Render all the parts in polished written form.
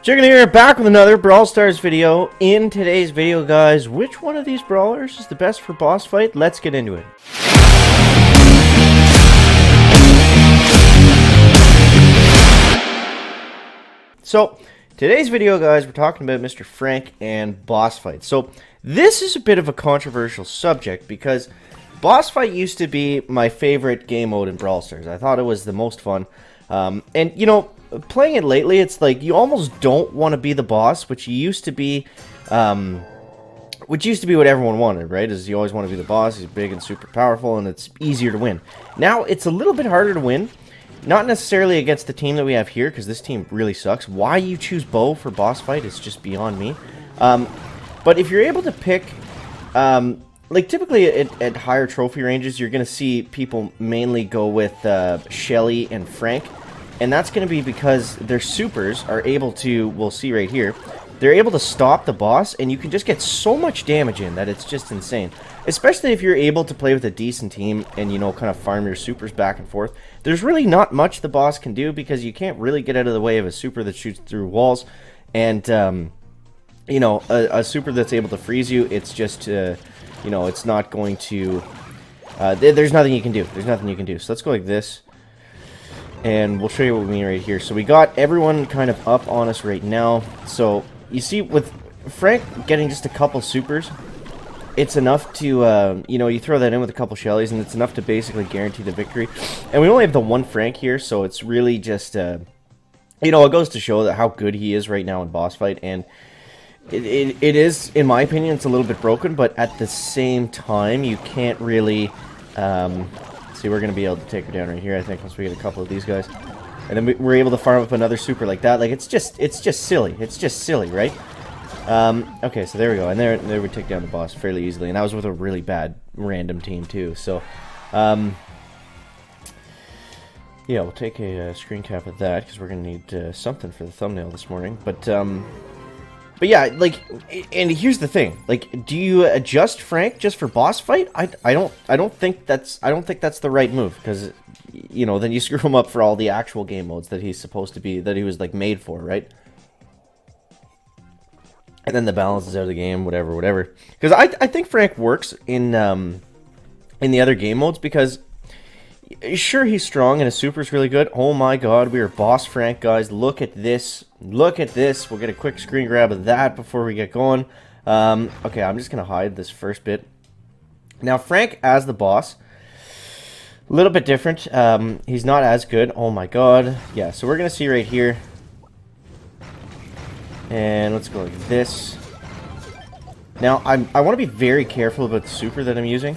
Chicken here, back with another Brawl Stars video. In today's video, guys, which one of these brawlers is the best for boss fight? Let's get into it. So, today's video, guys, we're talking about Mr. Frank and boss fight. So, this is a bit of a controversial subject because boss fight used to be my favorite game mode in Brawl Stars. I thought it was the most fun. And, you know, playing it lately, it's like you almost don't want to be the boss, which used to be what everyone wanted, right? Is you always want to be the boss, he's big and super powerful, and it's easier to win. Now, it's a little bit harder to win, not necessarily against the team that we have here, because this team really sucks. Why you choose Bo for boss fight is just beyond me. But if you're able to pick, like typically at higher trophy ranges, you're going to see people mainly go with Shelly and Frank. And that's going to be because their supers are able to, we'll see right here, they're able to stop the boss, and you can just get so much damage in that it's just insane. Especially if you're able to play with a decent team and, you know, kind of farm your supers back and forth. There's really not much the boss can do because you can't really get out of the way of a super that shoots through walls. And, you know, a super that's able to freeze you, it's just, you know, it's not going to, there's nothing you can do. There's nothing you can do. So let's go like this. And we'll show you what we mean right here. So we got everyone kind of up on us right now. So you see with Frank getting just a couple supers, it's enough to, you know, you throw that in with a couple Shellys and it's enough to basically guarantee the victory. And we only have the one Frank here, so it's really just, you know, it goes to show that how good he is right now in boss fight. And it is, in my opinion, it's a little bit broken, but at the same time, you can't really, see, we're going to be able to take her down right here, I think, once we get a couple of these guys. And then we're able to farm up another super like that. Like, it's just silly. It's just silly, right? Okay, so there we go. And there we take down the boss fairly easily. And that was with a really bad random team, too. So, yeah, we'll take a screen cap of that, because we're going to need something for the thumbnail this morning. But yeah, like, and here's the thing, like, do you adjust Frank just for boss fight? I don't think that's the right move, because, you know, then you screw him up for all the actual game modes that he's supposed to be, that he was, like, made for, right? And then the balance is out of the game, whatever. Because I think Frank works in the other game modes, because sure, he's strong and his super's really good. Oh my god, we are boss Frank, guys. Look at this. Look at this. We'll get a quick screen grab of that before we get going. Okay, I'm just going to hide this first bit. Now, Frank as the boss, a little bit different. He's not as good. Oh my god. Yeah, so we're going to see right here. And let's go like this. Now, I want to be very careful about the super that I'm using.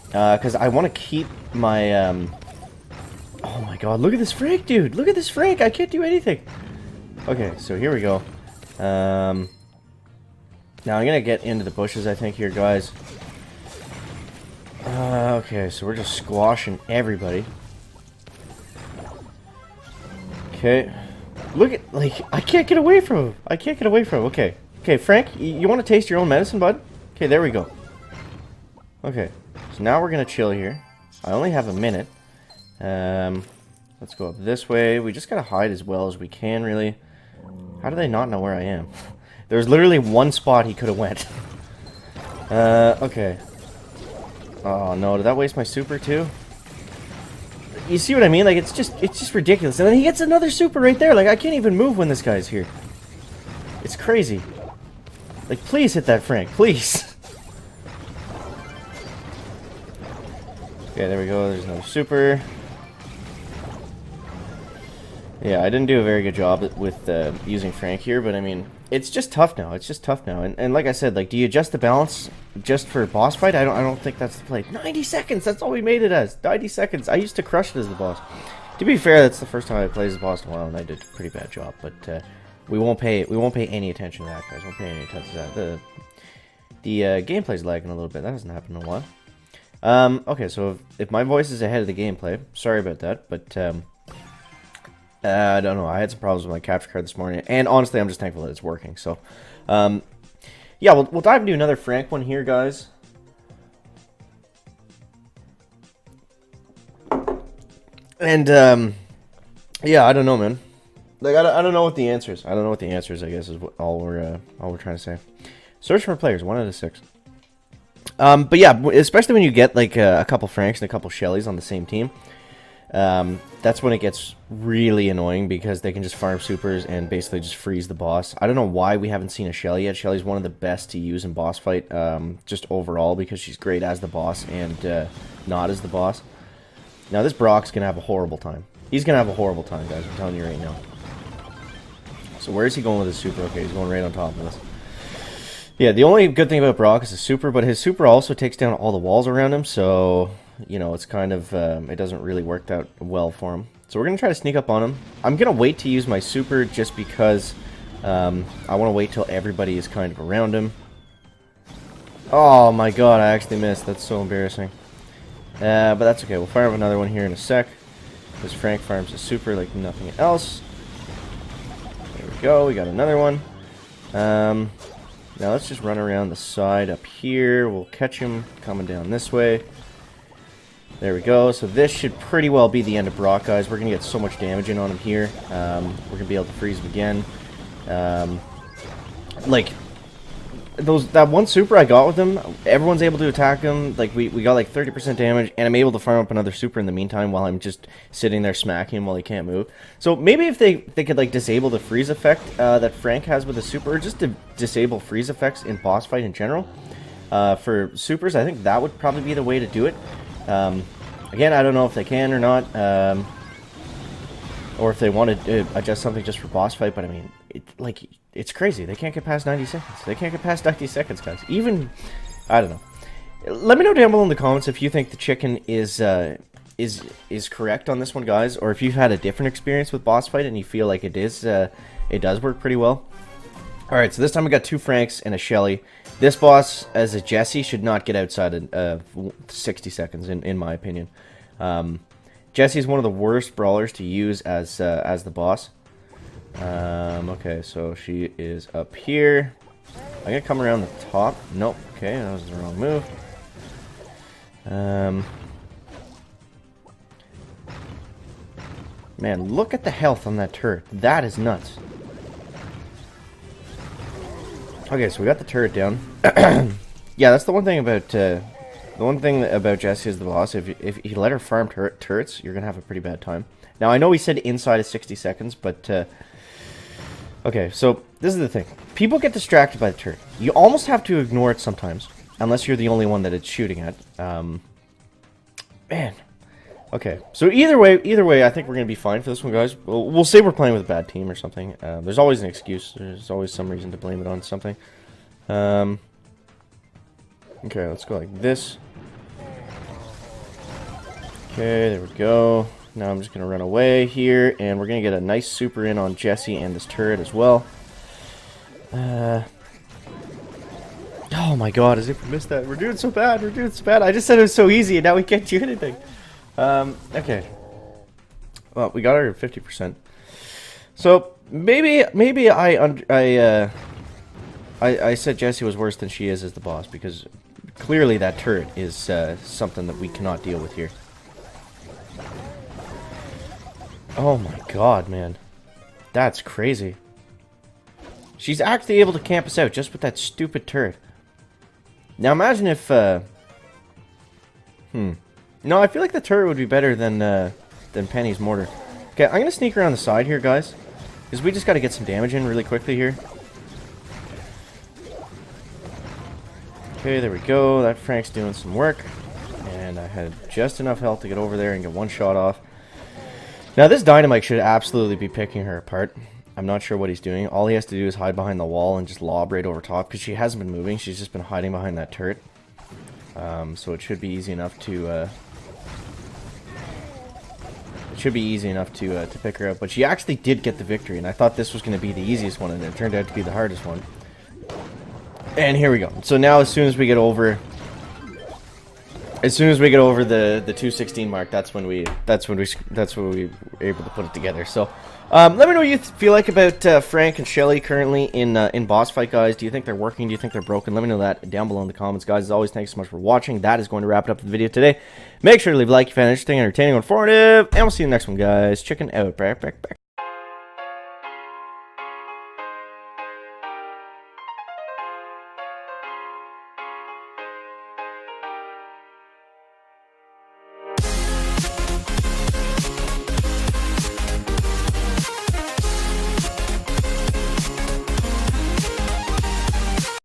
Because I want to keep my, oh my god, look at this Frank, dude! Look at this Frank! I can't do anything! Okay, so here we go. Now I'm gonna get into the bushes, I think, here, guys. Okay, so we're just squashing everybody. Okay. Look at, like, I can't get away from him! I can't get away from him, okay. Okay, Frank, you want to taste your own medicine, bud? Okay, there we go. Okay. So now we're going to chill here. I only have a minute. Let's go up this way. We just got to hide as well as we can, really. How do they not know where I am? There's literally one spot he could have went. Okay. Oh, no. Did that waste my super, too? You see what I mean? Like, it's just ridiculous. And then he gets another super right there. Like, I can't even move when this guy's here. It's crazy. Like, please hit that Frank. Please. Okay, there we go. There's another super. Yeah, I didn't do a very good job with using Frank here, but I mean, it's just tough now. It's just tough now. And like I said, like, do you adjust the balance just for boss fight? I don't think that's the play. 90 seconds. That's all we made it as. 90 seconds. I used to crush it as the boss. To be fair, that's the first time I played as the boss in a while, and I did a pretty bad job. But we won't pay any attention to that, guys. We won't pay any attention to that. The gameplay's lagging a little bit. That hasn't happened in a while. Okay, so if my voice is ahead of the gameplay, sorry about that, but, I don't know, I had some problems with my capture card this morning, and honestly, I'm just thankful that it's working, so, yeah, we'll dive into another Frank one here, guys. And, yeah, I don't know, man. Like, I don't know what the answer is. I don't know what the answer is, I guess, is what all we're trying to say. Search for players, 1 out of 6. But yeah, especially when you get, like, a couple Franks and a couple Shellys on the same team. That's when it gets really annoying, because they can just farm supers and basically just freeze the boss. I don't know why we haven't seen a Shelly yet. Shelly's one of the best to use in boss fight, just overall, because she's great as the boss and not as the boss. Now, this Brock's going to have a horrible time. He's going to have a horrible time, guys. I'm telling you right now. So where's he going with his super? Okay, he's going right on top of us. Yeah, the only good thing about Brock is his super, but his super also takes down all the walls around him, so, you know, it's kind of, it doesn't really work out well for him. So we're going to try to sneak up on him. I'm going to wait to use my super just because I want to wait till everybody is kind of around him. Oh my god, I actually missed. That's so embarrassing. But that's okay. We'll fire up another one here in a sec. Because Frank farms his super like nothing else. There we go. We got another one. Now let's just run around the side up here. We'll catch him coming down this way. There we go. So this should pretty well be the end of Brock, guys. We're going to get so much damage in on him here. We're going to be able to freeze him again. Like, that one super I got with him, everyone's able to attack him. Like, we got like 30% damage, and I'm able to farm up another super in the meantime while I'm just sitting there smacking him while he can't move. So maybe if they could like disable the freeze effect that Frank has with the super, or just to disable freeze effects in boss fight in general for supers, I think that would probably be the way to do it. Again, I don't know if they can or not, or if they want to adjust something just for boss fight, but I mean, it's crazy. They can't get past 90 seconds. They can't get past 90 seconds, guys. Even, I don't know. Let me know down below in the comments if you think the chicken is correct on this one, guys, or if you've had a different experience with boss fight and you feel like it does work pretty well. Alright, so this time we got 2 Franks and a Shelly. This boss, as a Jessie, should not get outside of 60 seconds, in my opinion. Jessie is one of the worst brawlers to use as the boss. Okay, so she is up here. I'm gonna come around the top. Nope. Okay, that was the wrong move. Man, look at the health on that turret. That is nuts. Okay, so we got the turret down. Yeah, that's the one thing about Jessie as the boss. If you let her farm turrets, you're gonna have a pretty bad time. Now I know we said inside of 60 seconds, but okay. So this is the thing: people get distracted by the turret. You almost have to ignore it sometimes, unless you're the only one that it's shooting at. Man. Okay, so either way, I think we're gonna be fine for this one, guys. We'll say we're playing with a bad team or something. There's always an excuse. There's always some reason to blame it on something. Okay, let's go like this. Okay, there we go. Now I'm just gonna run away here, and we're gonna get a nice super in on Jessie and this turret as well. Oh my god, as if we missed that. We're doing so bad. We're doing so bad. I just said it was so easy, and now we can't do anything. Okay. Well, we got her at 50%. So maybe I said Jessie was worse than she is as the boss, because clearly that turret is something that we cannot deal with here. Oh my god, man. That's crazy. She's actually able to camp us out just with that stupid turret. Now imagine if No, I feel like the turret would be better than Penny's mortar. Okay, I'm gonna sneak around the side here, guys, because we just gotta get some damage in really quickly here. Okay, there we go. That Frank's doing some work, and I had just enough health to get over there and get one shot off. Now this Dynamite should absolutely be picking her apart. I'm not sure what he's doing. All he has to do is hide behind the wall and just lob right over top, because she hasn't been moving. She's just been hiding behind that turret. So it should be easy enough to pick her up. But she actually did get the victory, and I thought this was going to be the easiest one, and it turned out to be the hardest one. And here we go. So now, as soon as we get over the 216 mark, that's when we were able to put it together. So let me know what you feel like about Frank and Shelly currently in boss fight, guys. Do you think they're working? Do you think they're broken? Let me know that down below in the comments, guys. As always, thanks so much for watching. That is going to wrap it up for the video today. Make sure to leave a like if you found it interesting, entertaining, or informative, and we'll see you in the next one, guys. Chicken out. Back.